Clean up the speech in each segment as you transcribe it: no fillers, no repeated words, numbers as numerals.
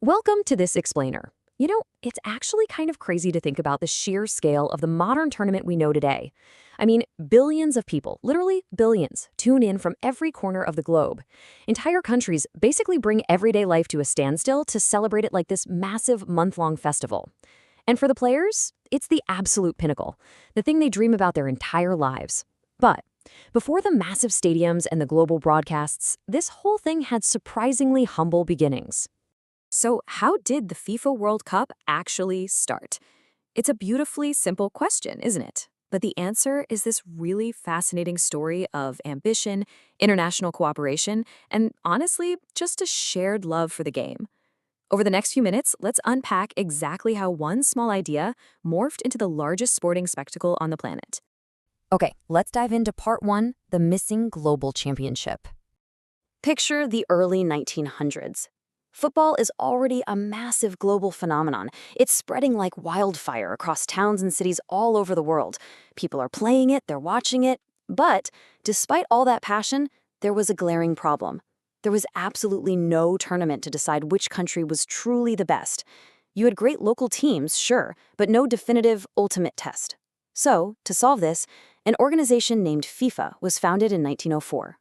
Welcome to this explainer. It's actually kind of crazy to think about the sheer scale of the modern tournament we know today. I mean, billions of people, literally billions, tune in from every corner of the globe. Entire countries basically bring everyday life to a standstill to celebrate it like this massive month-long festival. And for the players, it's the absolute pinnacle, the thing they dream about their entire lives. But before the massive stadiums and the global broadcasts, this whole thing had surprisingly humble beginnings. So how did the FIFA World Cup actually start? It's a beautifully simple question, isn't it? But the answer is this really fascinating story of ambition, international cooperation, and honestly, just a shared love for the game. Over the next few minutes, let's unpack exactly how one small idea morphed into the largest sporting spectacle on the planet. Okay, let's dive into part one, the missing global championship. Picture the early 1900s. Football is already a massive global phenomenon. It's spreading like wildfire across towns and cities all over the world. People are playing it, they're watching it. But despite all that passion, there was a glaring problem. There was absolutely no tournament to decide which country was truly the best. You had great local teams, sure, but no definitive ultimate test. So, to solve this, an organization named FIFA was founded in 1904.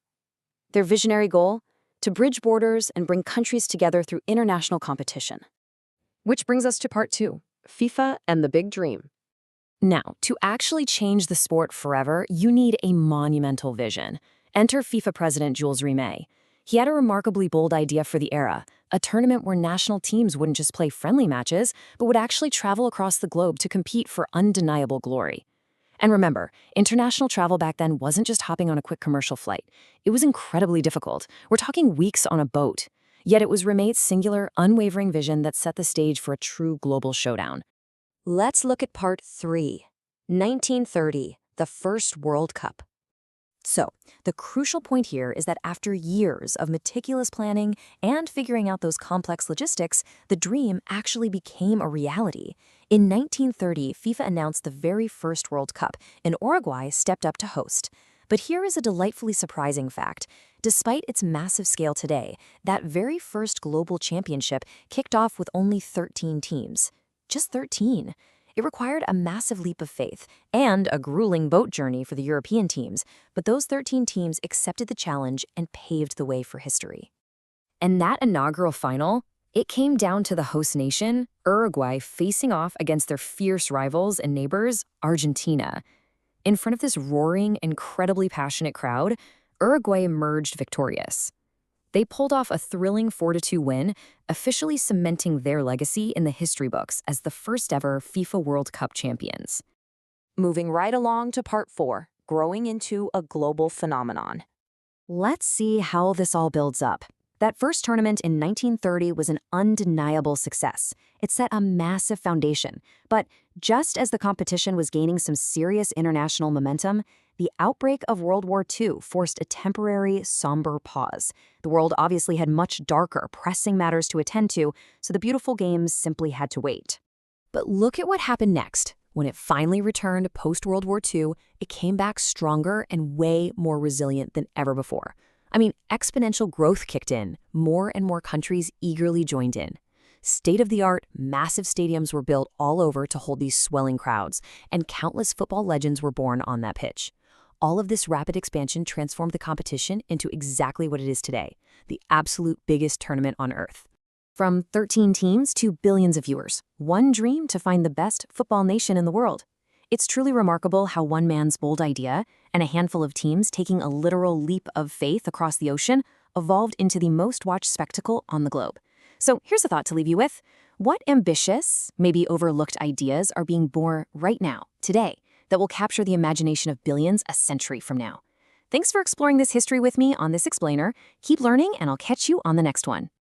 Their visionary goal? To bridge borders and bring countries together through international competition. Which brings us to part two, FIFA and the big dream. Now, to actually change the sport forever, you need a monumental vision. Enter FIFA president Jules Rimet. He had a remarkably bold idea for the era, a tournament where national teams wouldn't just play friendly matches, but would actually travel across the globe to compete for undeniable glory. And remember, international travel back then wasn't just hopping on a quick commercial flight. It was incredibly difficult. We're talking weeks on a boat. Yet it was Rimet's singular, unwavering vision that set the stage for a true global showdown. Let's look at part three, 1930, the first World Cup. So, the crucial point here is that after years of meticulous planning and figuring out those complex logistics, the dream actually became a reality. In 1930, FIFA announced the very first World Cup, and Uruguay stepped up to host. But here is a delightfully surprising fact. Despite its massive scale today, that very first global championship kicked off with only 13 teams. Just 13. It required a massive leap of faith and a grueling boat journey for the European teams, but those 13 teams accepted the challenge and paved the way for history. And that inaugural final, it came down to the host nation, Uruguay, facing off against their fierce rivals and neighbors, Argentina. In front of this roaring, incredibly passionate crowd, Uruguay emerged victorious. They pulled off a thrilling 4-2 win, officially cementing their legacy in the history books as the first ever FIFA World Cup champions. Moving right along to part four, growing into a global phenomenon. Let's see how this all builds up. That first tournament in 1930 was an undeniable success. It set a massive foundation. But just as the competition was gaining some serious international momentum, the outbreak of World War II forced a temporary, somber pause. The world obviously had much darker, pressing matters to attend to, so the beautiful games simply had to wait. But look at what happened next. When it finally returned post-World War II, it came back stronger and way more resilient than ever before. Exponential growth kicked in. More and more countries eagerly joined in. State-of-the-art, massive stadiums were built all over to hold these swelling crowds, and countless football legends were born on that pitch. All of this rapid expansion transformed the competition into exactly what it is today, the absolute biggest tournament on Earth. From 13 teams to billions of viewers, one dream to find the best football nation in the world. It's truly remarkable how one man's bold idea and a handful of teams taking a literal leap of faith across the ocean evolved into the most watched spectacle on the globe. So here's a thought to leave you with. What ambitious, maybe overlooked ideas are being born right now, today, that will capture the imagination of billions a century from now? Thanks for exploring this history with me on this explainer. Keep learning, and I'll catch you on the next one.